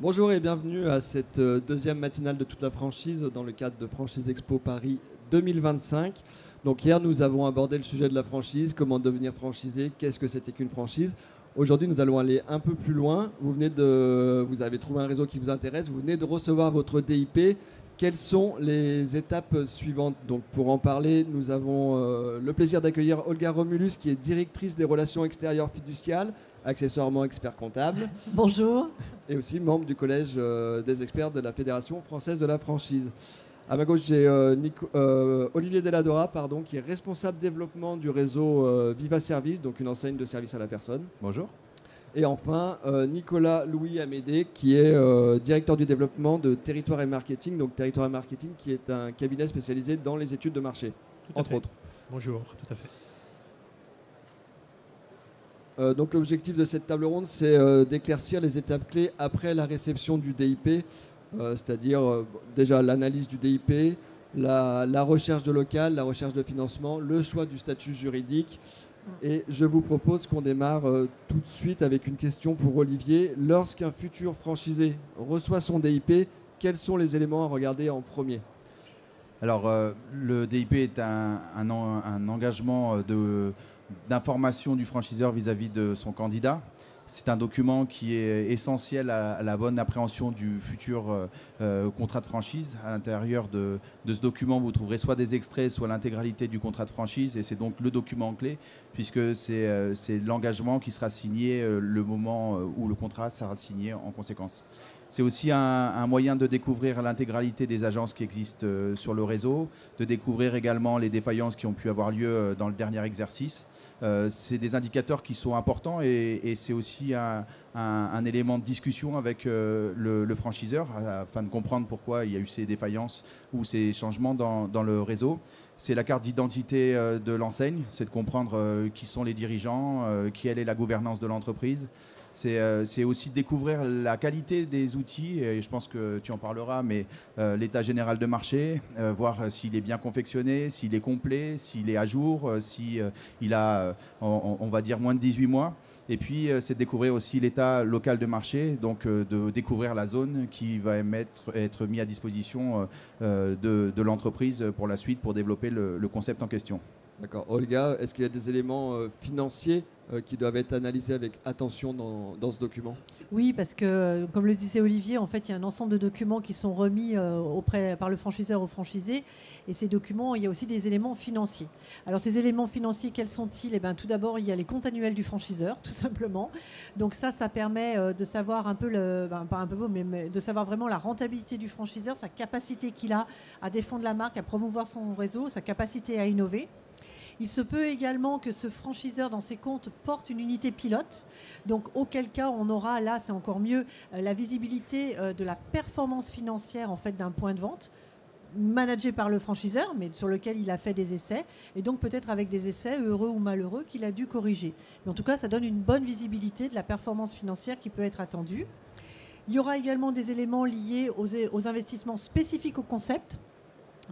Bonjour et bienvenue à cette deuxième matinale de toute la franchise dans le cadre de Franchise Expo Paris 2025. Donc hier, nous avons abordé le sujet de la franchise, comment devenir franchisé, qu'est-ce que c'était qu'une franchise. Aujourd'hui, nous allons aller un peu plus loin. Vous avez trouvé un réseau qui vous intéresse, vous venez de recevoir votre DIP. Quelles sont les étapes suivantes? Donc pour en parler, nous avons le plaisir d'accueillir Olga Romulus, qui est directrice des relations extérieures fiduciales, accessoirement expert comptable. Bonjour. Et aussi membre du collège des experts de la Fédération française de la franchise. À ma gauche, j'ai Olivier Deladora, qui est responsable développement du réseau Viva Service, donc une enseigne de service à la personne. Bonjour. Et enfin, Nicolas Louis Amédée, qui est directeur du développement de Territoire et Marketing, donc Territoire et Marketing, qui est un cabinet spécialisé dans les études de marché, entre autres. Bonjour, tout à fait. Donc l'objectif de cette table ronde, c'est d'éclaircir les étapes clés après la réception du DIP, c'est-à-dire déjà l'analyse du DIP, la recherche de local, la recherche de financement, le choix du statut juridique. Et je vous propose qu'on démarre tout de suite avec une question pour Olivier. Lorsqu'un futur franchisé reçoit son DIP, quels sont les éléments à regarder en premier? Alors, le DIP est un engagement d'information du franchiseur vis-à-vis de son candidat. C'est un document qui est essentiel à la bonne appréhension du futur contrat de franchise. À l'intérieur de ce document, vous trouverez soit des extraits, soit l'intégralité du contrat de franchise. Et c'est donc le document clé, puisque c'est l'engagement qui sera signé le moment où le contrat sera signé en conséquence. C'est aussi un moyen de découvrir l'intégralité des agences qui existent sur le réseau, de découvrir également les défaillances qui ont pu avoir lieu dans le dernier exercice. C'est des indicateurs qui sont importants et c'est aussi un élément de discussion avec le franchiseur afin de comprendre pourquoi il y a eu ces défaillances ou ces changements dans le réseau. C'est la carte d'identité de l'enseigne, c'est de comprendre qui sont les dirigeants, quelle est la gouvernance de l'entreprise. C'est aussi découvrir la qualité des outils, et je pense que tu en parleras, mais l'état général de marché, voir s'il est bien confectionné, s'il est complet, s'il est à jour, s'il a, on va dire, moins de 18 mois. Et puis, c'est de découvrir aussi l'état local de marché, donc de découvrir la zone qui va être mise à disposition de l'entreprise pour la suite, pour développer le concept en question. D'accord. Olga, est-ce qu'il y a des éléments financiers qui doivent être analysés avec attention dans ce document? Oui, parce que, comme le disait Olivier, en fait, il y a un ensemble de documents qui sont remis par le franchiseur au franchisé. Et ces documents, il y a aussi des éléments financiers. Alors, ces éléments financiers, quels sont-ils? Tout d'abord, il y a les comptes annuels du franchiseur, tout simplement. Donc ça permet de savoir un peu, pas un peu beau, mais de savoir vraiment la rentabilité du franchiseur, sa capacité qu'il a à défendre la marque, à promouvoir son réseau, sa capacité à innover. Il se peut également que ce franchiseur, dans ses comptes, porte une unité pilote. Donc, auquel cas, on aura, là, c'est encore mieux, la visibilité de la performance financière en fait, d'un point de vente, managé par le franchiseur, mais sur lequel il a fait des essais, et donc peut-être avec des essais heureux ou malheureux qu'il a dû corriger. Mais en tout cas, ça donne une bonne visibilité de la performance financière qui peut être attendue. Il y aura également des éléments liés aux investissements spécifiques au concept.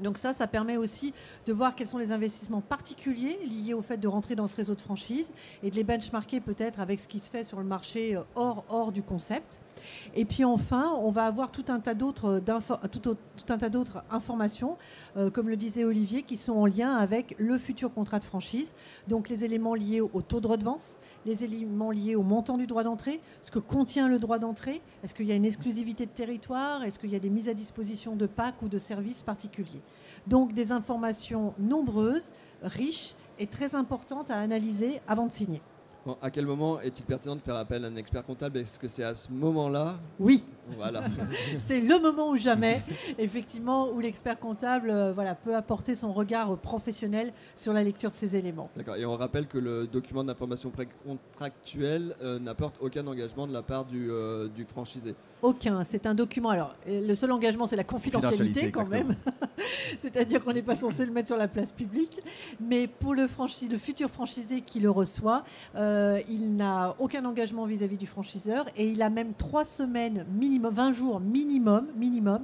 Donc ça permet aussi de voir quels sont les investissements particuliers liés au fait de rentrer dans ce réseau de franchise et de les benchmarker peut-être avec ce qui se fait sur le marché hors du concept. Et puis enfin, on va avoir tout un tas d'autres informations, comme le disait Olivier, qui sont en lien avec le futur contrat de franchise. Donc les éléments liés au taux de redevance, les éléments liés au montant du droit d'entrée, ce que contient le droit d'entrée, est-ce qu'il y a une exclusivité de territoire, est-ce qu'il y a des mises à disposition de packs ou de services particuliers. Donc des informations nombreuses, riches et très importantes à analyser avant de signer. Bon, à quel moment est-il pertinent de faire appel à un expert comptable? Est-ce que c'est à ce moment-là? Oui. Voilà. C'est le moment ou jamais, effectivement, où l'expert comptable peut apporter son regard professionnel sur la lecture de ces éléments. D'accord. Et on rappelle que le document d'information contractuelle n'apporte aucun engagement de la part du franchisé. Aucun. C'est un document. Alors, le seul engagement, c'est la confidentialité quand même. C'est-à-dire qu'on n'est pas censé le mettre sur la place publique. Mais pour le futur franchisé qui le reçoit, il n'a aucun engagement vis-à-vis du franchiseur et il a même 3 semaines minimum, 20 jours minimum,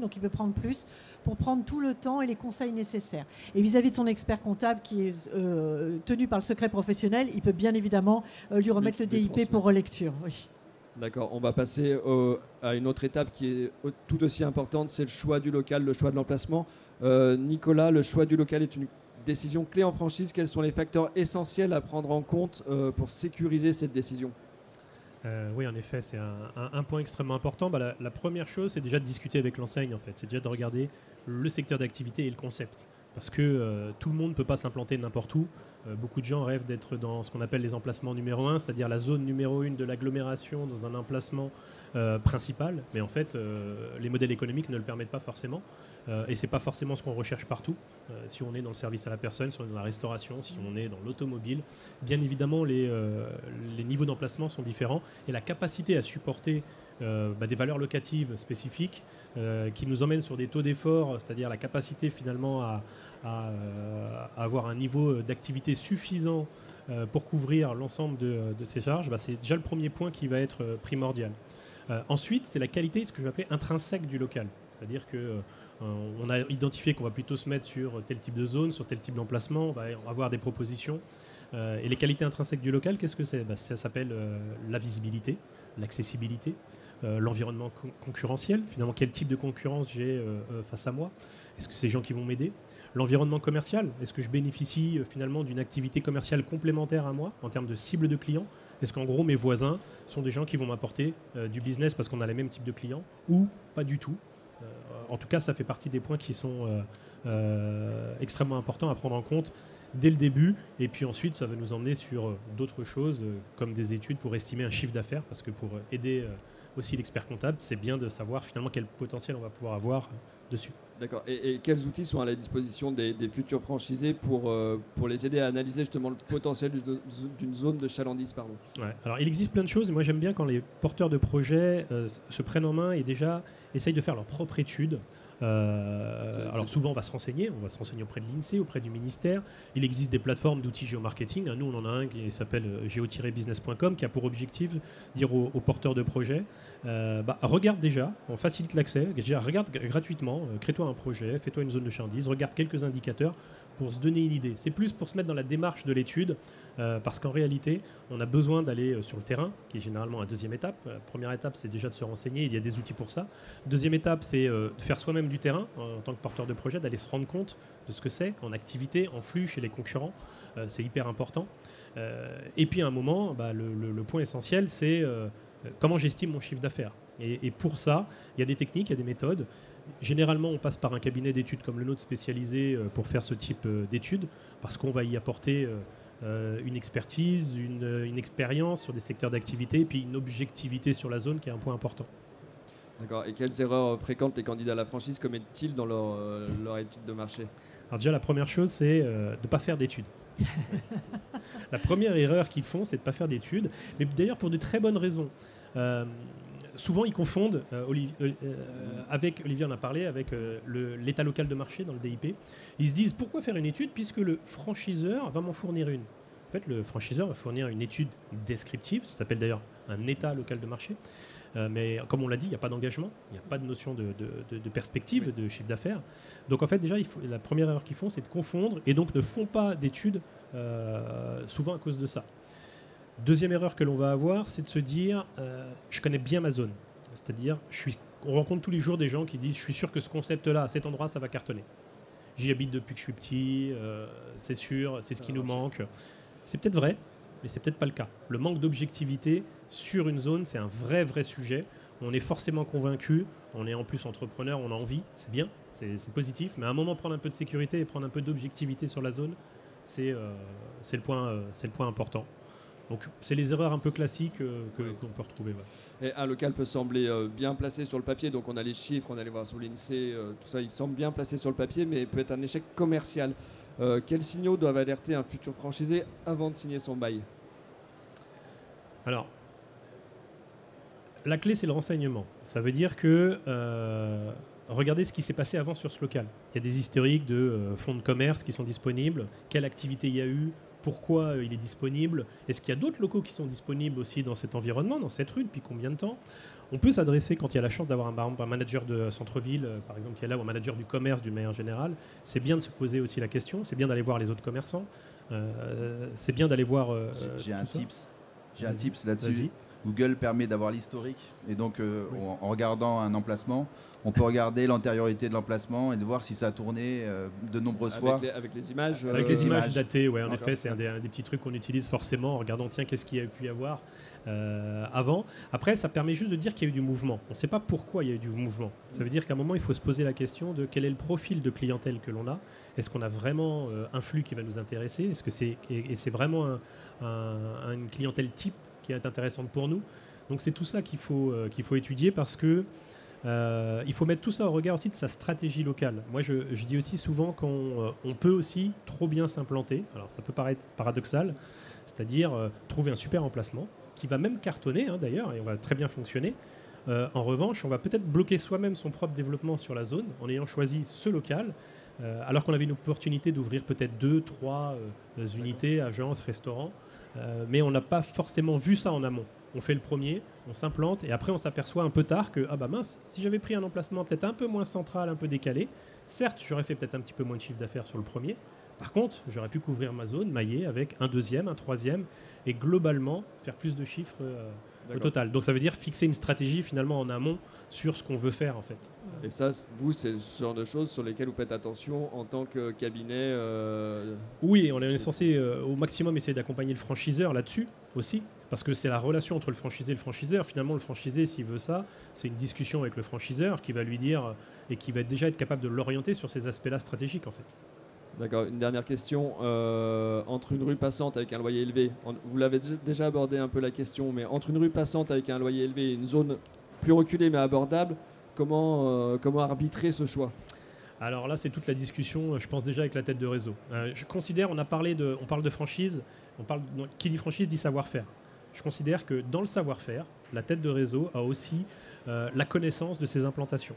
donc il peut prendre plus, pour prendre tout le temps et les conseils nécessaires. Et vis-à-vis de son expert comptable qui est tenu par le secret professionnel, il peut bien évidemment lui remettre le DIP pour relecture. Oui. D'accord, on va passer à une autre étape qui est tout aussi importante, c'est le choix du local, le choix de l'emplacement. Nicolas, le choix du local est une décision clé en franchise. Quels sont les facteurs essentiels à prendre en compte pour sécuriser cette décision? Oui, en effet, c'est un point extrêmement important. La première chose, c'est déjà de discuter avec l'enseigne, en fait. C'est déjà de regarder le secteur d'activité et le concept. Parce que tout le monde ne peut pas s'implanter n'importe où. Beaucoup de gens rêvent d'être dans ce qu'on appelle les emplacements numéro 1, c'est-à-dire la zone numéro 1 de l'agglomération dans un emplacement principal. Mais en fait, les modèles économiques ne le permettent pas forcément. Et ce n'est pas forcément ce qu'on recherche partout. Si on est dans le service à la personne, si on est dans la restauration, si on est dans l'automobile, bien évidemment, les niveaux d'emplacement sont différents. Et la capacité à supporter des valeurs locatives spécifiques qui nous emmènent sur des taux d'effort, c'est-à-dire la capacité finalement à avoir un niveau d'activité suffisant pour couvrir l'ensemble de ces charges, c'est déjà le premier point qui va être primordial. Ensuite, c'est la qualité, ce que je vais appeler intrinsèque du local. C'est-à-dire qu'on a identifié qu'on va plutôt se mettre sur tel type de zone, sur tel type d'emplacement, on va avoir des propositions. Et les qualités intrinsèques du local, qu'est-ce que c'est? Ça s'appelle la visibilité, l'accessibilité, l'environnement concurrentiel. Finalement, quel type de concurrence j'ai face à moi? Est-ce que c'est des gens qui vont m'aider? L'environnement commercial, est-ce que je bénéficie finalement d'une activité commerciale complémentaire à moi en termes de cible de clients? Est-ce qu'en gros mes voisins sont des gens qui vont m'apporter du business parce qu'on a les mêmes types de clients ou pas du tout? En tout cas, ça fait partie des points qui sont extrêmement importants à prendre en compte dès le début. Et puis ensuite, ça va nous emmener sur d'autres choses comme des études pour estimer un chiffre d'affaires, parce que pour aider aussi l'expert comptable, c'est bien de savoir finalement quel potentiel on va pouvoir avoir dessus. D'accord. Et quels outils sont à la disposition des futurs franchisés pour les aider à analyser justement le potentiel d'une zone de chalandise, pardon? Ouais. Alors, il existe plein de choses, et moi j'aime bien quand les porteurs de projets se prennent en main et déjà essayent de faire leur propre étude. Alors souvent on va se renseigner auprès de l'INSEE, auprès du ministère. Il existe des plateformes d'outils géomarketing. Nous on en a un qui s'appelle geo-business.com qui a pour objectif de dire aux porteurs de projets regarde déjà, on facilite l'accès, déjà regarde gratuitement, crée-toi un projet, fais-toi une zone de chalandise, regarde quelques indicateurs pour se donner une idée. C'est plus pour se mettre dans la démarche de l'étude, parce qu'en réalité, on a besoin d'aller sur le terrain, qui est généralement la deuxième étape. La première étape, c'est déjà de se renseigner, il y a des outils pour ça. Deuxième étape, c'est de faire soi-même du terrain, en tant que porteur de projet, d'aller se rendre compte de ce que c'est en activité, en flux, chez les concurrents. C'est hyper important. Et puis à un moment, le point essentiel, c'est comment j'estime mon chiffre d'affaires. Et pour ça, il y a des techniques, il y a des méthodes. Généralement, on passe par un cabinet d'études comme le nôtre spécialisé pour faire ce type d'études, parce qu'on va y apporter une expertise, une expérience sur des secteurs d'activité, et puis une objectivité sur la zone qui est un point important. D'accord. Et quelles erreurs fréquentes les candidats à la franchise commettent-ils dans leur étude de marché? Alors déjà, la première chose, c'est de ne pas faire d'études. La première erreur qu'ils font, c'est de ne pas faire d'études, mais d'ailleurs pour de très bonnes raisons. Souvent, ils confondent, avec Olivier en a parlé, avec l'état local de marché dans le DIP. Ils se disent, pourquoi faire une étude puisque le franchiseur va m'en fournir une? En fait, le franchiseur va fournir une étude descriptive, ça s'appelle d'ailleurs un état local de marché. Mais comme on l'a dit, il n'y a pas d'engagement, il n'y a pas de notion de perspective, de chiffre d'affaires. Donc en fait, déjà, la première erreur qu'ils font, c'est de confondre et donc ne font pas d'études, souvent à cause de ça. Deuxième erreur que l'on va avoir, c'est de se dire je connais bien ma zone. C'est-à-dire, on rencontre tous les jours des gens qui disent je suis sûr que ce concept-là, à cet endroit, ça va cartonner. J'y habite depuis que je suis petit, c'est sûr, c'est ce qui nous manque. C'est peut-être vrai, mais c'est peut-être pas le cas. Le manque d'objectivité sur une zone, c'est un vrai sujet. On est forcément convaincu, on est en plus entrepreneur, on a envie, c'est bien, c'est positif, mais à un moment, prendre un peu de sécurité et prendre un peu d'objectivité sur la zone, c'est le point important. Donc c'est les erreurs un peu classiques qu'on peut retrouver. Ouais. Et un local peut sembler bien placé sur le papier, donc on a les chiffres, on allait voir sur l'INSEE, tout ça, il semble bien placé sur le papier, mais peut être un échec commercial. Quels signaux doivent alerter un futur franchisé avant de signer son bail? Alors, la clé, c'est le renseignement. Ça veut dire que regardez ce qui s'est passé avant sur ce local. Il y a des historiques de fonds de commerce qui sont disponibles, quelle activité il y a eu, pourquoi il est disponible, est-ce qu'il y a d'autres locaux qui sont disponibles aussi dans cet environnement, dans cette rue, depuis combien de temps? On peut s'adresser, quand il y a la chance d'avoir un manager de centre-ville, par exemple, qui est là, ou un manager du commerce d'une manière générale, c'est bien de se poser aussi la question, c'est bien d'aller voir les autres commerçants, c'est bien d'aller voir... J'ai un tips là-dessus. Google permet d'avoir l'historique. Et donc, en regardant un emplacement, on peut regarder l'antériorité de l'emplacement et de voir si ça a tourné de nombreuses fois. Avec les images Avec les images datées, ouais, en effet, c'est un des petits trucs qu'on utilise forcément en regardant, tiens, qu'est-ce qu'il y a pu y avoir avant. Après, ça permet juste de dire qu'il y a eu du mouvement. On ne sait pas pourquoi il y a eu du mouvement. Ça veut dire qu'à un moment, il faut se poser la question de quel est le profil de clientèle que l'on a. Est-ce qu'on a vraiment un flux qui va nous intéresser? Est-ce que c'est vraiment une clientèle type qui est intéressante pour nous? Donc c'est tout ça qu'il faut étudier parce que il faut mettre tout ça au regard aussi de sa stratégie locale. Moi, je dis aussi souvent qu'on peut aussi trop bien s'implanter. Alors ça peut paraître paradoxal, c'est-à-dire trouver un super emplacement qui va même cartonner d'ailleurs et on va très bien fonctionner. En revanche, on va peut-être bloquer soi-même son propre développement sur la zone en ayant choisi ce local, alors qu'on avait une opportunité d'ouvrir peut-être 2, 3 unités, agences, restaurants, mais on n'a pas forcément vu ça en amont. On fait le premier, on s'implante et après on s'aperçoit un peu tard que, ah bah mince, si j'avais pris un emplacement peut-être un peu moins central, un peu décalé, certes j'aurais fait peut-être un petit peu moins de chiffre d'affaires sur le premier, par contre j'aurais pu couvrir ma zone, mailler avec un deuxième, un troisième et globalement faire plus de chiffres au total. Donc ça veut dire fixer une stratégie finalement en amont sur ce qu'on veut faire en fait. Et ça, vous, c'est ce genre de choses sur lesquelles vous faites attention en tant que cabinet Oui, on est censé au maximum essayer d'accompagner le franchiseur là-dessus aussi, parce que c'est la relation entre le franchisé et le franchiseur. Finalement, le franchisé, s'il veut ça, c'est une discussion avec le franchiseur qui va lui dire et qui va déjà être capable de l'orienter sur ces aspects-là stratégiques en fait. D'accord, une dernière question. Entre une rue passante avec un loyer élevé, vous l'avez déjà abordé un peu la question, mais entre une rue passante avec un loyer élevé et une zone plus reculée mais abordable, comment arbitrer ce choix? Alors là, c'est toute la discussion, je pense déjà avec la tête de réseau. Je considère, on parle de franchise, qui dit franchise dit savoir-faire. Je considère que dans le savoir-faire, la tête de réseau a aussi la connaissance de ses implantations,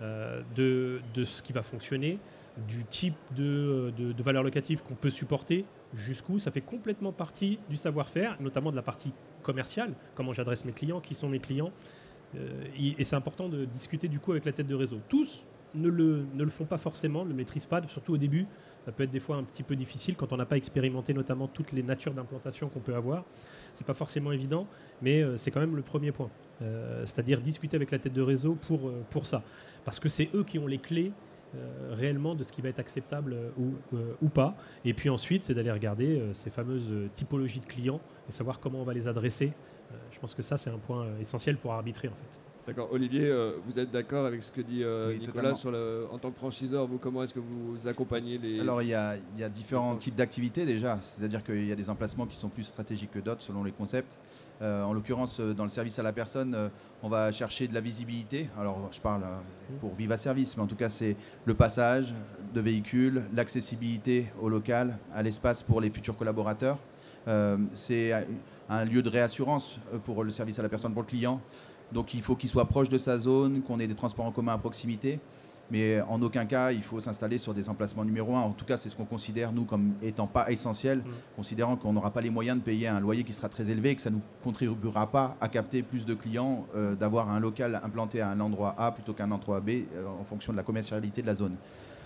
de ce qui va fonctionner, du type de valeur locative qu'on peut supporter, jusqu'où ça fait complètement partie du savoir-faire, notamment de la partie commerciale, comment j'adresse mes clients, qui sont mes clients. Et c'est important de discuter du coup avec la tête de réseau. Tous ne le font pas forcément, ne le maîtrisent pas, surtout au début. Ça peut être des fois un petit peu difficile quand on n'a pas expérimenté notamment toutes les natures d'implantation qu'on peut avoir. C'est pas forcément évident, mais c'est quand même le premier point. C'est-à-dire discuter avec la tête de réseau pour ça. Parce que c'est eux qui ont les clés réellement de ce qui va être acceptable ou pas. Et puis ensuite, c'est d'aller regarder ces fameuses typologies de clients et savoir comment on va les adresser. Je pense que ça, c'est un point essentiel pour arbitrer en fait. D'accord. Olivier, vous êtes d'accord avec ce que dit Oui, Nicolas en tant que franchiseur, comment est-ce que vous accompagnez les... Alors il y a différents types d'activités déjà, c'est-à-dire qu'il y a des emplacements qui sont plus stratégiques que d'autres selon les concepts. En l'occurrence, dans le service à la personne, on va chercher de la visibilité. Alors je parle pour Viva Service, mais en tout cas c'est le passage de véhicules, l'accessibilité au local, à l'espace pour les futurs collaborateurs. C'est un lieu de réassurance pour le service à la personne, pour le client. Donc il faut qu'il soit proche de sa zone, qu'on ait des transports en commun à proximité. Mais en aucun cas, il faut s'installer sur des emplacements numéro 1. En tout cas, c'est ce qu'on considère, nous, comme étant pas essentiel, considérant qu'on n'aura pas les moyens de payer un loyer qui sera très élevé et que ça ne nous contribuera pas à capter plus de clients, d'avoir un local implanté à un endroit A plutôt qu'un endroit B, en fonction de la commercialité de la zone.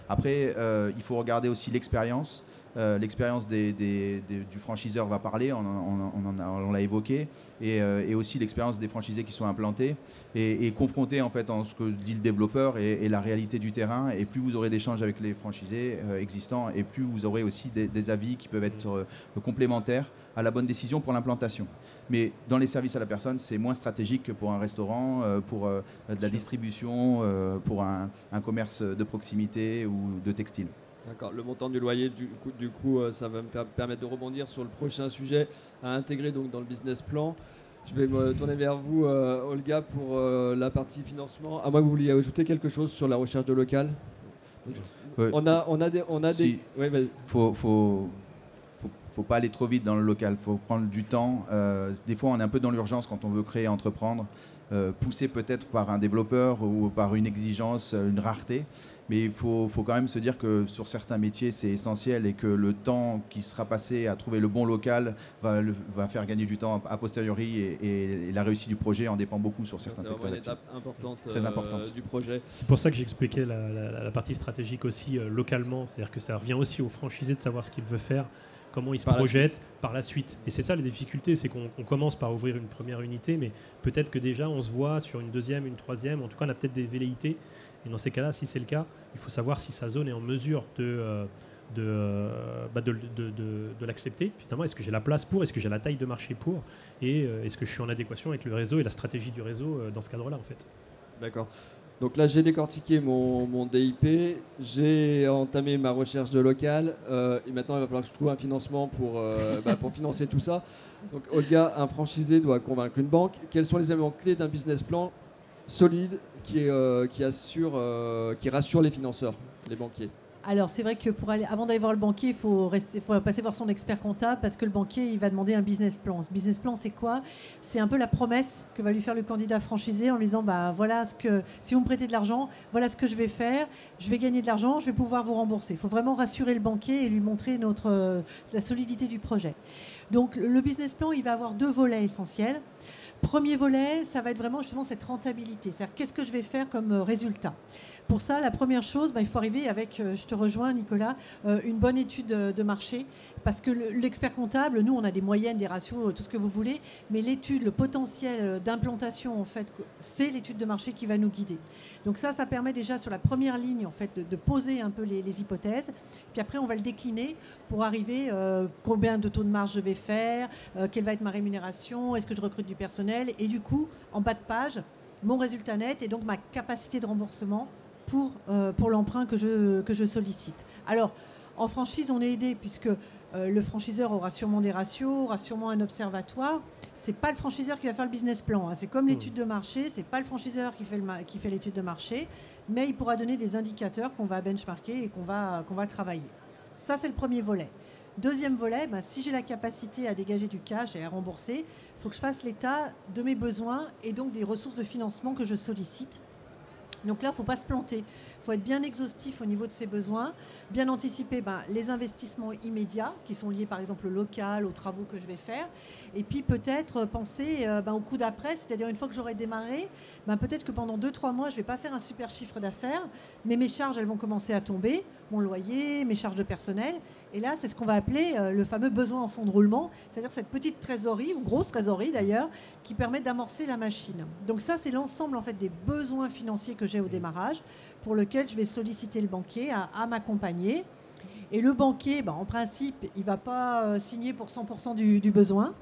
Après, il faut regarder aussi l'expérience. L'expérience du franchiseur va parler, on l'a évoqué, et aussi l'expérience des franchisés qui sont implantés, et confronter en fait en ce que dit le développeur et la réalité du terrain. Et plus vous aurez d'échanges avec les franchisés existants, et plus vous aurez aussi des avis qui peuvent être complémentaires à la bonne décision pour l'implantation. Mais dans les services à la personne, c'est moins stratégique que pour un restaurant, pour de la distribution, pour un commerce de proximité ou de textile. D'accord. Le montant du loyer, du coup, ça va me permettre de rebondir sur le prochain sujet à intégrer donc dans le business plan. Je vais me tourner vers vous, Olga, pour la partie financement. À moins que vous vouliez ajouter quelque chose sur la recherche de local. Donc, on a des. Ouais, faut pas aller trop vite dans le local, faut prendre du temps. Des fois, on est un peu dans l'urgence quand on veut créer, entreprendre, poussé peut-être par un développeur ou par une exigence, une rareté. Mais il faut quand même se dire que sur certains métiers, c'est essentiel et que le temps qui sera passé à trouver le bon local va faire gagner du temps a posteriori et la réussite du projet en dépend beaucoup sur certains secteurs. C'est une étape importante, très importante du projet. C'est pour ça que j'expliquais la partie stratégique aussi localement, c'est-à-dire que ça revient aussi au franchisé de savoir ce qu'il veut faire. comment il se Par la projette par la suite. Et c'est ça les difficultés, c'est qu'on commence par ouvrir une première unité, mais peut-être que déjà on se voit sur une deuxième, une troisième, en tout cas on a peut-être des velléités. Et dans ces cas-là, si c'est le cas, il faut savoir si sa zone est en mesure de l'accepter. Finalement, est-ce que j'ai la place pour, est-ce que j'ai la taille de marché pour, et est-ce que je suis en adéquation avec le réseau et la stratégie du réseau dans ce cadre-là en fait. D'accord. Donc là, j'ai décortiqué mon DIP, j'ai entamé ma recherche de local, et maintenant il va falloir que je trouve un financement pour financer tout ça. Donc Olga, un franchisé doit convaincre une banque. Quels sont les éléments clés d'un business plan solide qui rassure les financeurs, les banquiers? Alors, c'est vrai que avant d'aller voir le banquier, il faut passer voir son expert comptable parce que le banquier, il va demander un business plan. Ce business plan, c'est quoi? C'est un peu la promesse que va lui faire le candidat franchisé en lui disant voilà si vous me prêtez de l'argent, voilà ce que je vais faire, je vais gagner de l'argent, je vais pouvoir vous rembourser. Il faut vraiment rassurer le banquier et lui montrer la solidité du projet. Donc, le business plan, il va avoir 2 volets essentiels. Premier volet, ça va être vraiment justement cette rentabilité. C'est-à-dire, qu'est-ce que je vais faire comme résultat? Pour ça, la première chose, il faut arriver avec, je te rejoins Nicolas, une bonne étude de marché. Parce que l'expert comptable, nous, on a des moyennes, des ratios, tout ce que vous voulez, mais l'étude, le potentiel d'implantation, en fait, c'est l'étude de marché qui va nous guider. Donc ça permet déjà sur la première ligne, en fait, de poser un peu les hypothèses. Puis après, on va le décliner pour arriver combien de taux de marge je vais faire, quelle va être ma rémunération, est-ce que je recrute du personnel, et du coup, en bas de page, mon résultat net et donc ma capacité de remboursement pour l'emprunt que je sollicite. Alors, en franchise, on est aidé puisque le franchiseur aura sûrement des ratios, aura sûrement un observatoire. Ce n'est pas le franchiseur qui va faire le business plan. C'est comme l'étude de marché. Ce n'est pas le franchiseur qui fait l'étude de marché, mais il pourra donner des indicateurs qu'on va benchmarker et qu'on va travailler. Ça, c'est le premier volet. Deuxième volet, si j'ai la capacité à dégager du cash et à rembourser, il faut que je fasse l'état de mes besoins et donc des ressources de financement que je sollicite. Donc là, il ne faut pas se planter. Il faut être bien exhaustif au niveau de ses besoins, bien anticiper les investissements immédiats qui sont liés par exemple au local, aux travaux que je vais faire. Et puis peut-être penser au coup d'après, c'est-à-dire une fois que j'aurai démarré, peut-être que pendant 2-3 mois, je ne vais pas faire un super chiffre d'affaires, mais mes charges, elles vont commencer à tomber, mon loyer, mes charges de personnel. Et là, c'est ce qu'on va appeler le fameux besoin en fonds de roulement, c'est-à-dire cette petite trésorerie, ou grosse trésorerie d'ailleurs, qui permet d'amorcer la machine. Donc ça, c'est l'ensemble en fait des besoins financiers que j'ai au démarrage, pour lequel je vais solliciter le banquier à m'accompagner. Et le banquier, en principe, il ne va pas signer pour 100% du besoin.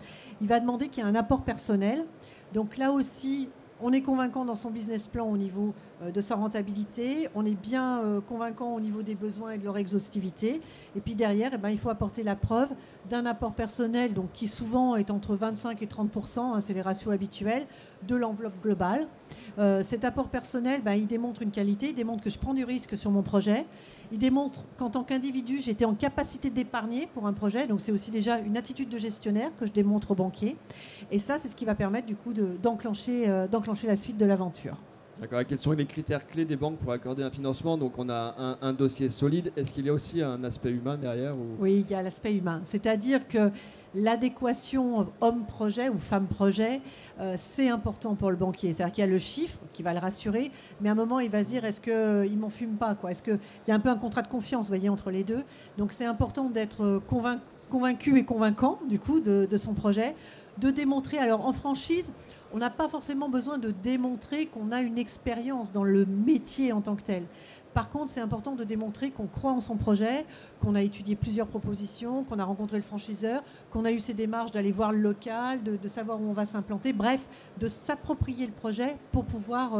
Il va demander qu'il y ait un apport personnel. Donc là aussi, on est convaincant dans son business plan au niveau de sa rentabilité. On est bien convaincant au niveau des besoins et de leur exhaustivité. Et puis derrière, il faut apporter la preuve d'un apport personnel donc, qui souvent est entre 25 et 30%, c'est les ratios habituels, de l'enveloppe globale. Cet apport personnel, il démontre une qualité, il démontre que je prends du risque sur mon projet, il démontre qu'en tant qu'individu, j'étais en capacité d'épargner pour un projet, donc c'est aussi déjà une attitude de gestionnaire que je démontre au banquier, et ça, c'est ce qui va permettre du coup d'enclencher la suite de l'aventure. D'accord. Et quels sont les critères clés des banques pour accorder un financement? Donc on a un dossier solide. Est-ce qu'il y a aussi un aspect humain derrière Oui, il y a l'aspect humain. C'est-à-dire que l'adéquation homme-projet ou femme-projet, c'est important pour le banquier. C'est-à-dire qu'il y a le chiffre qui va le rassurer, mais à un moment, il va se dire, est-ce qu'il ne m'en fume pas, quoi? Est-ce qu'il y a un peu un contrat de confiance, vous voyez, entre les deux? Donc c'est important d'être convaincu et convaincant, du coup, de son projet, de démontrer. Alors en franchise, on n'a pas forcément besoin de démontrer qu'on a une expérience dans le métier en tant que tel. Par contre, c'est important de démontrer qu'on croit en son projet, qu'on a étudié plusieurs propositions, qu'on a rencontré le franchiseur, qu'on a eu ces démarches d'aller voir le local, de savoir où on va s'implanter, bref, de s'approprier le projet pour pouvoir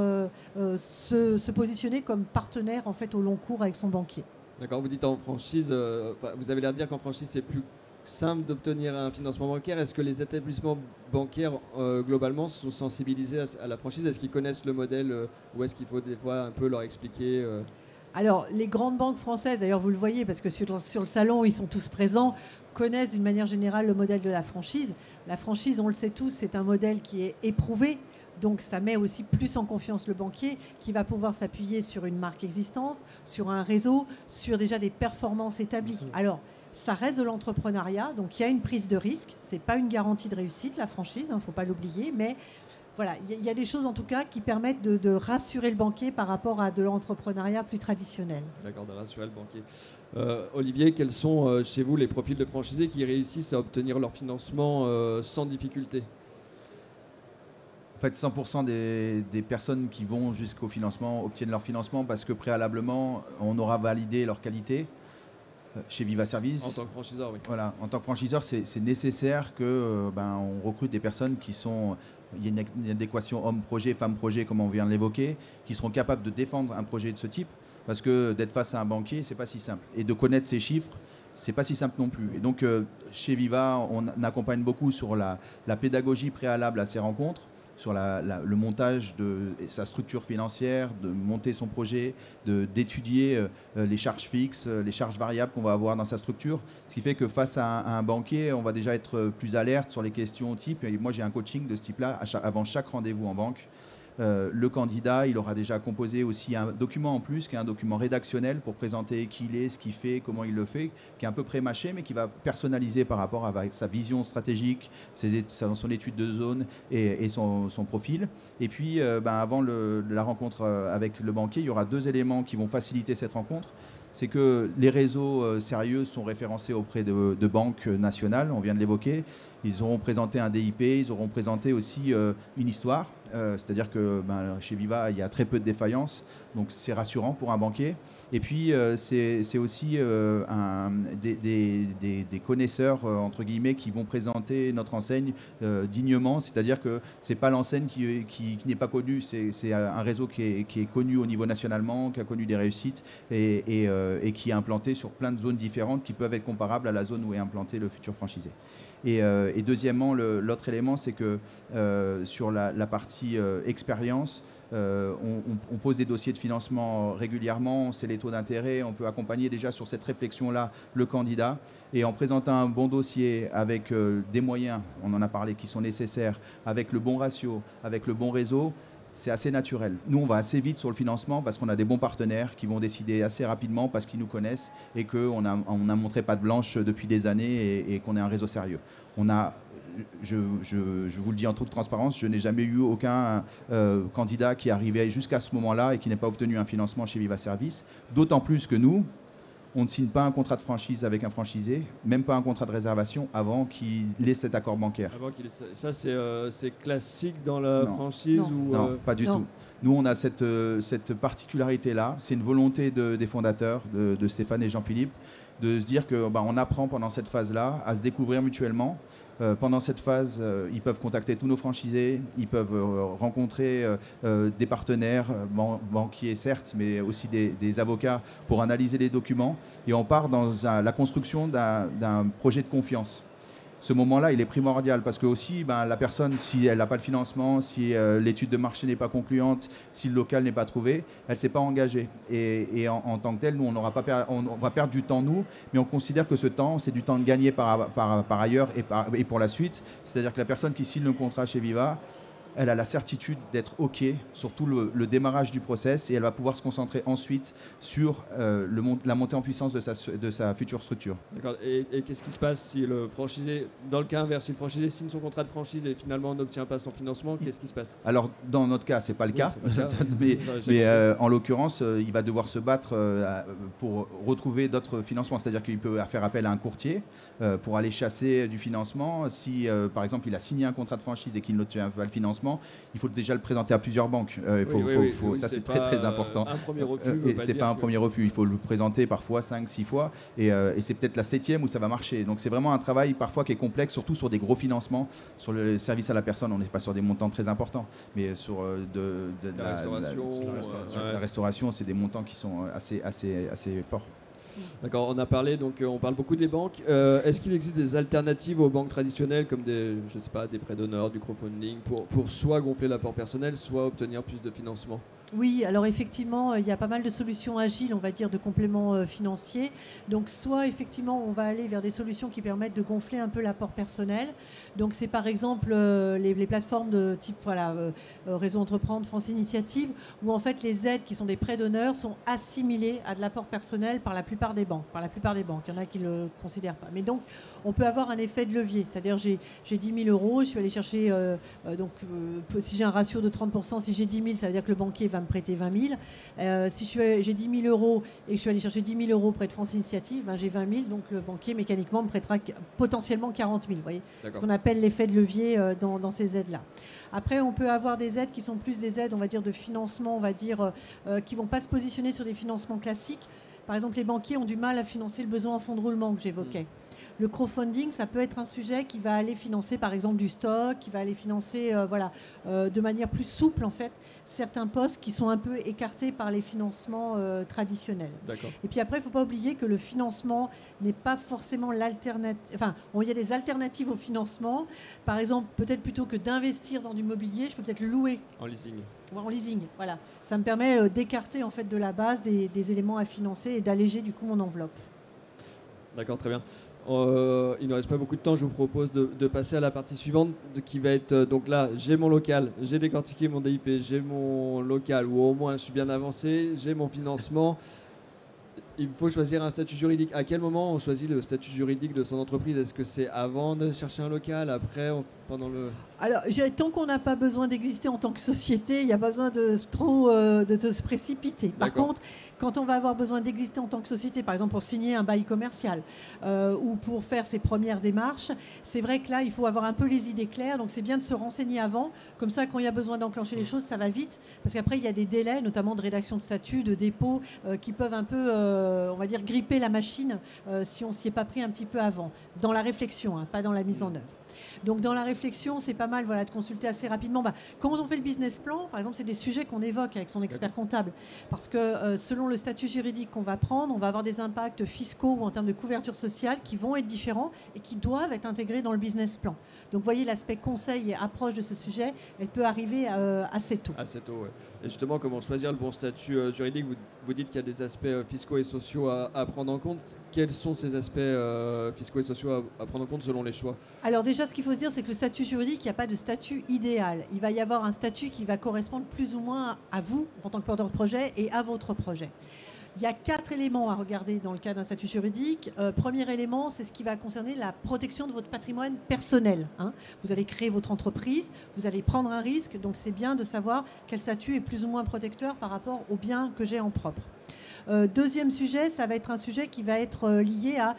se positionner comme partenaire en fait, au long cours avec son banquier. D'accord, vous dites en franchise, vous avez l'air de dire qu'en franchise, c'est plus simple d'obtenir un financement bancaire. Est-ce que les établissements bancaires, globalement, sont sensibilisés à la franchise? Est-ce qu'ils connaissent le modèle ou est-ce qu'il faut des fois un peu leur expliquer Alors, les grandes banques françaises, d'ailleurs, vous le voyez, parce que sur le salon, ils sont tous présents, connaissent d'une manière générale le modèle de la franchise. La franchise, on le sait tous, c'est un modèle qui est éprouvé. Donc, ça met aussi plus en confiance le banquier qui va pouvoir s'appuyer sur une marque existante, sur un réseau, sur déjà des performances établies. Alors, ça reste de l'entrepreneuriat, donc il y a une prise de risque. Ce n'est pas une garantie de réussite, la franchise, il ne faut pas l'oublier, mais voilà, il y a des choses en tout cas qui permettent de rassurer le banquier par rapport à de l'entrepreneuriat plus traditionnel. D'accord, de rassurer le banquier. Olivier, quels sont chez vous les profils de franchisés qui réussissent à obtenir leur financement sans difficulté? En fait, 100% des personnes qui vont jusqu'au financement obtiennent leur financement parce que préalablement, on aura validé leur qualité chez Viva Service. En tant que franchiseur, oui. Voilà, en tant que franchiseur, c'est nécessaire que on recrute des personnes qui sont... Il y a une adéquation homme-projet, femme-projet, comme on vient de l'évoquer, qui seront capables de défendre un projet de ce type. Parce que d'être face à un banquier, c'est pas si simple. Et de connaître ses chiffres, c'est pas si simple non plus. Et donc, chez Viva, on accompagne beaucoup sur la pédagogie préalable à ces rencontres, sur le montage de sa structure financière, de monter son projet, d'étudier les charges fixes, les charges variables qu'on va avoir dans sa structure. Ce qui fait que face à un banquier, on va déjà être plus alerte sur les questions type. Et moi, j'ai un coaching de ce type-là avant chaque rendez-vous en banque. Le candidat, il aura déjà composé aussi un document en plus, qui est un document rédactionnel pour présenter qui il est, ce qu'il fait, comment il le fait, qui est un peu pré-mâché, mais qui va personnaliser par rapport à sa vision stratégique, son étude de zone et son profil. Et puis, avant la rencontre avec le banquier, il y aura 2 éléments qui vont faciliter cette rencontre. C'est que les réseaux sérieux sont référencés auprès de banques nationales, on vient de l'évoquer. Ils auront présenté un DIP, ils auront présenté aussi une histoire. C'est-à-dire que chez Viva, il y a très peu de défaillances, donc c'est rassurant pour un banquier. Et puis, c'est aussi des connaisseurs, entre guillemets, qui vont présenter notre enseigne dignement. C'est-à-dire que ce n'est pas l'enseigne qui n'est pas connue, c'est un réseau qui est connu au niveau nationalement, qui a connu des réussites et qui est implanté sur plein de zones différentes qui peuvent être comparables à la zone où est implanté le futur franchisé. Et deuxièmement, l'autre élément, c'est que sur la partie expérience, on pose des dossiers de financement régulièrement, on sait les taux d'intérêt, on peut accompagner déjà sur cette réflexion-là le candidat. Et en présentant un bon dossier avec des moyens, on en a parlé, qui sont nécessaires, avec le bon ratio, avec le bon réseau, c'est assez naturel. Nous, on va assez vite sur le financement parce qu'on a des bons partenaires qui vont décider assez rapidement parce qu'ils nous connaissent et qu'on a montré patte blanche depuis des années et qu'on est un réseau sérieux. Je vous le dis en toute transparence, je n'ai jamais eu aucun candidat qui arrivait jusqu'à ce moment-là et qui n'ait pas obtenu un financement chez Viva Service. D'autant plus que nous, on ne signe pas un contrat de franchise avec un franchisé, même pas un contrat de réservation avant qu'il ait cet accord bancaire. Ça, c'est classique dans la franchise Non, pas du tout. Nous, on a cette particularité-là. C'est une volonté des fondateurs, de Stéphane et Jean-Philippe, de se dire qu'on apprend pendant cette phase-là à se découvrir mutuellement. Pendant cette phase, ils peuvent contacter tous nos franchisés, ils peuvent rencontrer des partenaires, banquiers certes, mais aussi des avocats pour analyser les documents. Et on part dans la construction d'un projet de confiance. Ce moment-là, il est primordial parce que aussi, la personne, si elle n'a pas le financement, si l'étude de marché n'est pas concluante, si le local n'est pas trouvé, elle ne s'est pas engagée. Et en tant que tel, nous, on va perdre du temps, nous, mais on considère que ce temps, c'est du temps de gagner par ailleurs et pour la suite. C'est-à-dire que la personne qui signe le contrat chez Viva, elle a la certitude d'être OK sur tout le démarrage du process et elle va pouvoir se concentrer ensuite sur la montée en puissance de sa future structure. D'accord. Et qu'est-ce qui se passe si le franchisé, dans le cas inverse, si le franchisé signe son contrat de franchise et finalement n'obtient pas son financement, qu'est-ce qui se passe? Alors, dans notre cas, ce n'est pas le cas, mais en l'occurrence, il va devoir se battre pour retrouver d'autres financements. C'est-à-dire qu'il peut faire appel à un courtier pour aller chasser du financement. Si, par exemple, il a signé un contrat de franchise et qu'il n'obtient pas le financement, il faut déjà le présenter à plusieurs banques. Ça, c'est très important. Un premier refus. C'est pas un premier refus. Il faut le présenter parfois 5-6 fois. Et c'est peut-être la 7e où ça va marcher. Donc, c'est vraiment un travail parfois qui est complexe, surtout sur des gros financements. Sur le service à la personne, on n'est pas sur des montants très importants. Mais sur la restauration, c'est des montants qui sont assez forts. D'accord, on parle beaucoup des banques. Est-ce qu'il existe des alternatives aux banques traditionnelles comme des prêts d'honneur, du crowdfunding pour soit gonfler l'apport personnel, soit obtenir plus de financement? Oui, alors effectivement, il y a pas mal de solutions agiles, on va dire, de compléments financiers. Donc, soit effectivement, on va aller vers des solutions qui permettent de gonfler un peu l'apport personnel. Donc, c'est par exemple les plateformes de type Réseau Entreprendre, France Initiative, où en fait les aides qui sont des prêts d'honneur sont assimilées à de l'apport personnel par la plupart des banques. Il y en a qui ne le considèrent pas. Mais donc, on peut avoir un effet de levier. C'est-à-dire, j'ai 10 000 euros, je suis allé chercher, si j'ai un ratio de 30%, si j'ai 10 000, ça veut dire que le banquier va me prêter 20 000. Si j'ai 10 000 euros et que je suis allé chercher 10 000 euros près de France Initiative, ben j'ai 20 000, donc le banquier mécaniquement me prêtera potentiellement 40 000. Vous voyez, ce qu'on appelle l'effet de levier dans ces aides-là. Après, on peut avoir des aides qui sont plus des aides, on va dire, de financement, on va dire, qui ne vont pas se positionner sur des financements classiques. Par exemple, les banquiers ont du mal à financer le besoin en fonds de roulement que j'évoquais. Le crowdfunding, ça peut être un sujet qui va aller financer, par exemple, du stock, qui va aller financer, de manière plus souple, en fait, certains postes qui sont un peu écartés par les financements traditionnels. Et puis après, il ne faut pas oublier que le financement n'est pas forcément l'alternative. Enfin, il y a des alternatives au financement. Par exemple, peut-être plutôt que d'investir dans du mobilier, je peux peut-être le louer. En leasing. En leasing, voilà. Ça me permet d'écarter, en fait, de la base des éléments à financer et d'alléger, du coup, mon enveloppe. D'accord, très bien. Il ne nous reste pas beaucoup de temps, je vous propose de passer à la partie suivante qui va être, donc là j'ai mon local, j'ai décortiqué mon DIP, j'ai mon local ou au moins je suis bien avancé, j'ai mon financement. Il faut choisir un statut juridique. À quel moment on choisit le statut juridique de son entreprise? Est-ce que c'est avant de chercher un local, après, pendant le... Alors, tant qu'on n'a pas besoin d'exister en tant que société, il n'y a pas besoin de se précipiter. Par contre, quand on va avoir besoin d'exister en tant que société, par exemple pour signer un bail commercial ou pour faire ses premières démarches, c'est vrai que là, il faut avoir un peu les idées claires. Donc, c'est bien de se renseigner avant. Comme ça, quand il y a besoin d'enclencher les choses, ça va vite. Parce qu'après, il y a des délais, notamment de rédaction de statut, de dépôt, qui peuvent un peu, on va dire, gripper la machine si on ne s'y est pas pris un petit peu avant. Dans la réflexion, pas dans la mise en œuvre. Donc dans la réflexion, c'est pas mal de consulter assez rapidement. Quand on fait le business plan, par exemple, c'est des sujets qu'on évoque avec son expert comptable. Parce que selon le statut juridique qu'on va prendre, on va avoir des impacts fiscaux ou en termes de couverture sociale qui vont être différents et qui doivent être intégrés dans le business plan. Donc vous voyez, l'aspect conseil et approche de ce sujet, elle peut arriver assez tôt. Assez tôt, oui. Et justement, comment choisir le bon statut juridique? Vous dites qu'il y a des aspects fiscaux et sociaux à prendre en compte. Quels sont ces aspects fiscaux et sociaux à prendre en compte selon les choix? Alors déjà, ce qu'il faut se dire, c'est que le statut juridique, il n'y a pas de statut idéal. Il va y avoir un statut qui va correspondre plus ou moins à vous, en tant que porteur de projet, et à votre projet. Il y a 4 éléments à regarder dans le cas d'un statut juridique. Premier élément, c'est ce qui va concerner la protection de votre patrimoine personnel. Vous allez créer votre entreprise, vous allez prendre un risque, donc c'est bien de savoir quel statut est plus ou moins protecteur par rapport aux biens que j'ai en propre. Deuxième sujet, ça va être un sujet qui va être lié à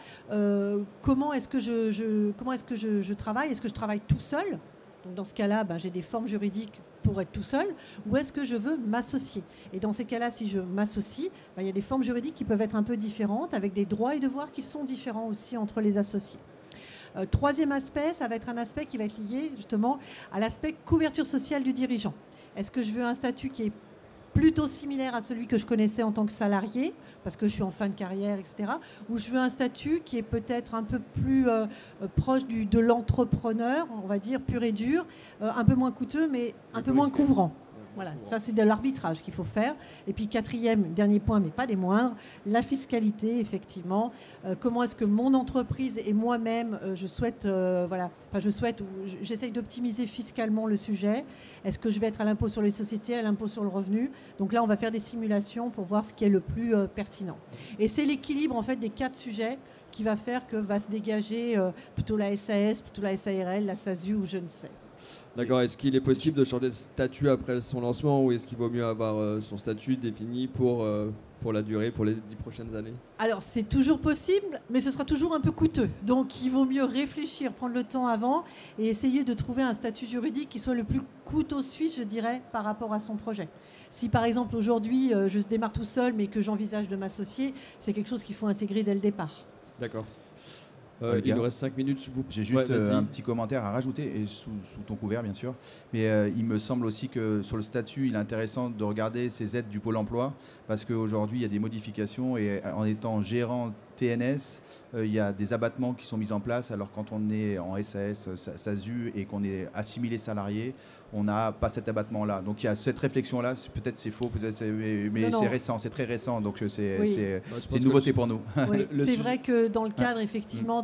comment est-ce que je travaille. Est-ce que je travaille tout seul? Donc dans ce cas-là, j'ai des formes juridiques pour être tout seul, ou est-ce que je veux m'associer? Et dans ces cas-là, si je m'associe, il y a des formes juridiques qui peuvent être un peu différentes, avec des droits et devoirs qui sont différents aussi entre les associés. Troisième aspect, ça va être un aspect qui va être lié justement à l'aspect couverture sociale du dirigeant. Est-ce que je veux un statut qui est plutôt similaire à celui que je connaissais en tant que salarié, parce que je suis en fin de carrière, etc. Ou je veux un statut qui est peut-être un peu plus proche de l'entrepreneur, on va dire, pur et dur, un peu moins coûteux, mais un peu moins couvrant. Voilà, ça c'est de l'arbitrage qu'il faut faire. Et puis dernier point, mais pas des moindres, la fiscalité, effectivement. Comment est-ce que mon entreprise et moi-même, j'essaye d'optimiser fiscalement le sujet. Est-ce que je vais être à l'impôt sur les sociétés, à l'impôt sur le revenu? Donc là, on va faire des simulations pour voir ce qui est le plus pertinent. Et c'est l'équilibre en fait des 4 sujets qui va faire que va se dégager plutôt la SAS, plutôt la SARL, la SASU ou je ne sais. D'accord. Est-ce qu'il est possible de changer de statut après son lancement ou est-ce qu'il vaut mieux avoir son statut défini pour la durée, pour les 10 prochaines années? Alors, c'est toujours possible, mais ce sera toujours un peu coûteux. Donc, il vaut mieux réfléchir, prendre le temps avant et essayer de trouver un statut juridique qui soit le plus couteau suisse, je dirais, par rapport à son projet. Si, par exemple, aujourd'hui, je démarre tout seul, mais que j'envisage de m'associer, c'est quelque chose qu'il faut intégrer dès le départ. D'accord. Il nous reste 5 minutes. J'ai juste un petit commentaire à rajouter, et sous ton couvert bien sûr. Mais il me semble aussi que sur le statut, il est intéressant de regarder ces aides du Pôle emploi, parce qu'aujourd'hui, il y a des modifications, et en étant gérant TNS, il y a des abattements qui sont mis en place. Alors quand on est en SAS, SASU et qu'on est assimilé salarié, on n'a pas cet abattement-là. Donc il y a cette réflexion-là, peut-être c'est faux, peut-être mais c'est récent, c'est très récent, donc c'est une nouveauté pour nous. Oui, c'est vrai que dans le cadre effectivement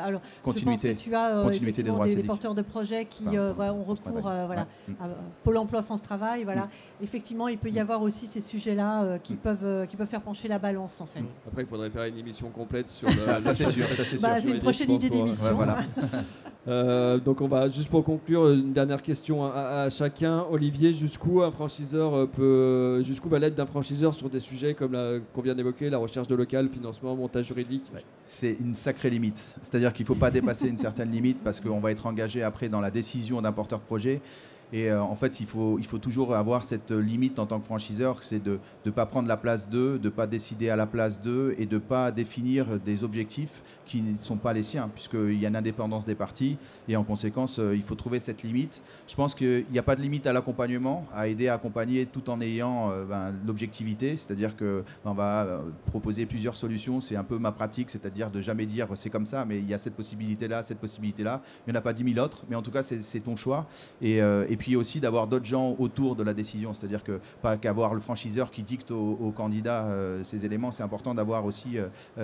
alors, continuité, je pense que tu as continuité des droits des porteurs de projets qui ont recours à Pôle emploi France Travail. Voilà. Effectivement, il peut y avoir aussi ces sujets-là qui peuvent faire pencher la balance en fait. Après, il faudrait faire une émission complète sur ça c'est sûr. C'est une prochaine idée d'émission. Ouais, voilà. Donc on va juste pour conclure une dernière question à chacun. Olivier, jusqu'où va l'aide d'un franchiseur sur des sujets comme qu'on vient d'évoquer, la recherche de local, financement, montage juridique? C'est une sacrée limite. C'est-à-dire qu'il ne faut pas dépasser une certaine limite parce qu'on va être engagé après dans la décision d'un porteur de projet. Et en fait, il faut toujours avoir cette limite en tant que franchiseur, c'est de ne pas prendre la place d'eux, de ne pas décider à la place d'eux et de ne pas définir des objectifs qui ne sont pas les siens, puisqu'il y a une indépendance des parties. Et en conséquence, il faut trouver cette limite. Je pense qu'il n'y a pas de limite à l'accompagnement, à aider à accompagner tout en ayant l'objectivité. C'est-à-dire qu'on va proposer plusieurs solutions. C'est un peu ma pratique, c'est-à-dire de jamais dire c'est comme ça, mais il y a cette possibilité-là, cette possibilité-là. Il n'y en a pas 10 000 autres, mais en tout cas, c'est ton choix. Et puis aussi d'avoir d'autres gens autour de la décision, c'est-à-dire que pas qu'avoir le franchiseur qui dicte aux candidats ces éléments, c'est important d'avoir aussi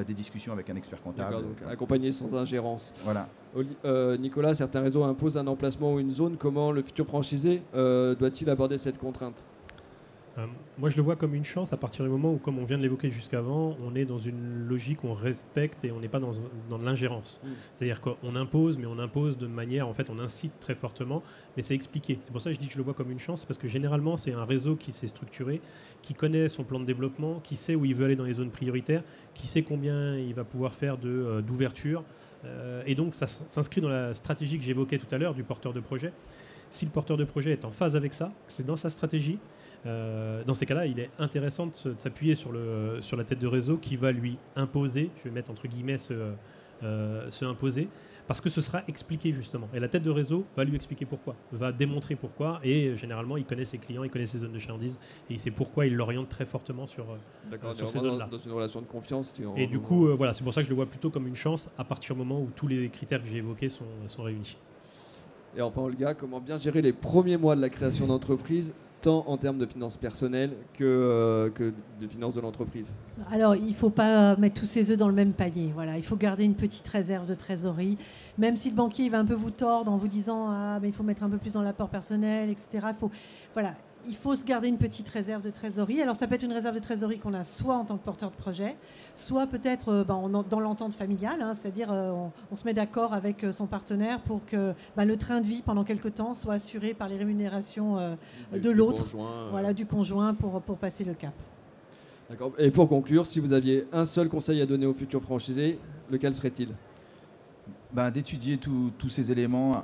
des discussions avec un expert comptable. Donc accompagner sans ingérence. Voilà. Nicolas, certains réseaux imposent un emplacement ou une zone. Comment le futur franchisé doit-il aborder cette contrainte ? Moi, je le vois comme une chance à partir du moment où, comme on vient de l'évoquer jusqu'avant, on est dans une logique où on respecte et on n'est pas dans de l'ingérence. C'est-à-dire qu'on impose, mais on impose de manière, en fait, on incite très fortement, mais c'est expliqué. C'est pour ça que je dis que je le vois comme une chance, parce que généralement, c'est un réseau qui s'est structuré, qui connaît son plan de développement, qui sait où il veut aller dans les zones prioritaires, qui sait combien il va pouvoir faire d'ouverture. Et donc, ça s'inscrit dans la stratégie que j'évoquais tout à l'heure du porteur de projet. Si le porteur de projet est en phase avec ça, c'est dans sa stratégie, dans ces cas-là, il est intéressant de s'appuyer sur la tête de réseau qui va lui imposer, je vais mettre entre guillemets se imposer, parce que ce sera expliqué justement. Et la tête de réseau va lui expliquer pourquoi, va démontrer pourquoi, et généralement il connaît ses clients, il connaît ses zones de chalandise, et il sait pourquoi il l'oriente très fortement sur ces zones-là. Dans une relation de confiance. Et du coup, voilà, c'est pour ça que je le vois plutôt comme une chance à partir du moment où tous les critères que j'ai évoqués sont réunis. Et enfin, Olga, comment bien gérer les premiers mois de la création d'entreprise, tant en termes de finances personnelles que de finances de l'entreprise? Alors, il ne faut pas mettre tous ses œufs dans le même panier. Voilà. Il faut garder une petite réserve de trésorerie. Même si le banquier va un peu vous tordre en vous disant mais il faut mettre un peu plus dans l'apport personnel, etc. Il faut se garder une petite réserve de trésorerie. Alors, ça peut être une réserve de trésorerie qu'on a soit en tant que porteur de projet, soit peut-être dans l'entente familiale, c'est-à-dire on se met d'accord avec son partenaire pour que le train de vie pendant quelques temps soit assuré par les rémunérations de l'autre, du conjoint pour passer le cap. D'accord. Et pour conclure, si vous aviez un seul conseil à donner aux futurs franchisés, lequel serait-il ? D'étudier tous ces éléments.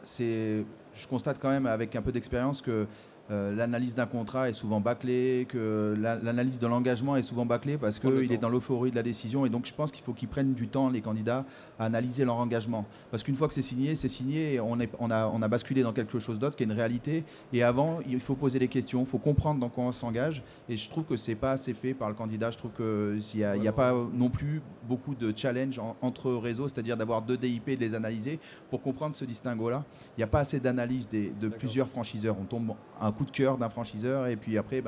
Je constate quand même avec un peu d'expérience que l'analyse d'un contrat est souvent bâclée, que l'analyse de l'engagement est souvent bâclée parce qu'il est dans l'euphorie de la décision. Et donc je pense qu'il faut qu'ils prennent du temps, les candidats, à analyser leur engagement. Parce qu'une fois que c'est signé et on a basculé dans quelque chose d'autre qui est une réalité. Et avant, il faut poser les questions, il faut comprendre dans quoi on s'engage. Et je trouve que ce n'est pas assez fait par le candidat. Je trouve qu'il n'y a pas non plus beaucoup de challenge entre réseaux, c'est-à-dire d'avoir 2 DIP et de les analyser pour comprendre ce distinguo-là. Il n'y a pas assez d'analyse de plusieurs franchiseurs. On tombe un coup de cœur d'un franchiseur et puis après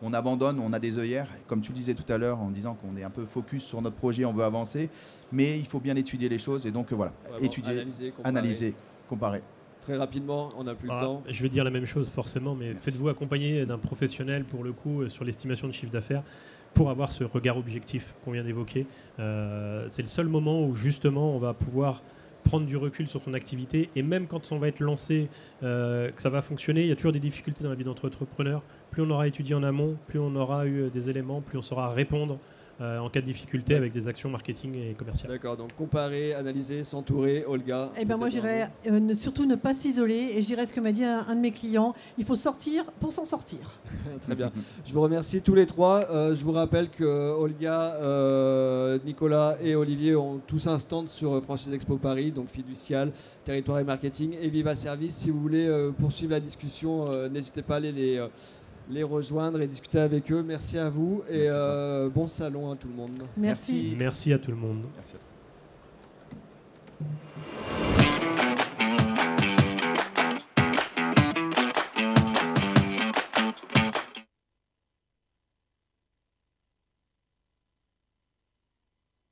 on abandonne, on a des œillères, comme tu le disais tout à l'heure en disant qu'on est un peu focus sur notre projet, on veut avancer, mais il faut bien étudier les choses et donc étudier, analyser, comparer. Très rapidement, on n'a plus le temps. Je vais dire la même chose forcément, mais faites-vous accompagner d'un professionnel pour le coup sur l'estimation de chiffre d'affaires pour avoir ce regard objectif qu'on vient d'évoquer. C'est le seul moment où justement on va pouvoir prendre du recul sur son activité et même quand on va être lancé, que ça va fonctionner, il y a toujours des difficultés dans la vie d'entrepreneur. Plus on aura étudié en amont, plus on aura eu des éléments, plus on saura répondre en cas de difficulté avec des actions marketing et commerciales. D'accord, donc comparer, analyser, s'entourer. Olga? Moi je dirais surtout ne pas s'isoler et je dirais ce que m'a dit un de mes clients, il faut sortir pour s'en sortir. Très bien, je vous remercie tous les trois. Je vous rappelle que Olga, Nicolas et Olivier ont tous un stand sur Franchise Expo Paris, donc Fiducial, Territoire et Marketing et Viva Service. Si vous voulez poursuivre la discussion, n'hésitez pas à aller les rejoindre et discuter avec eux. Merci à vous et Merci à bon salon à tout le monde. Merci. Merci à tout le monde. Merci à toi.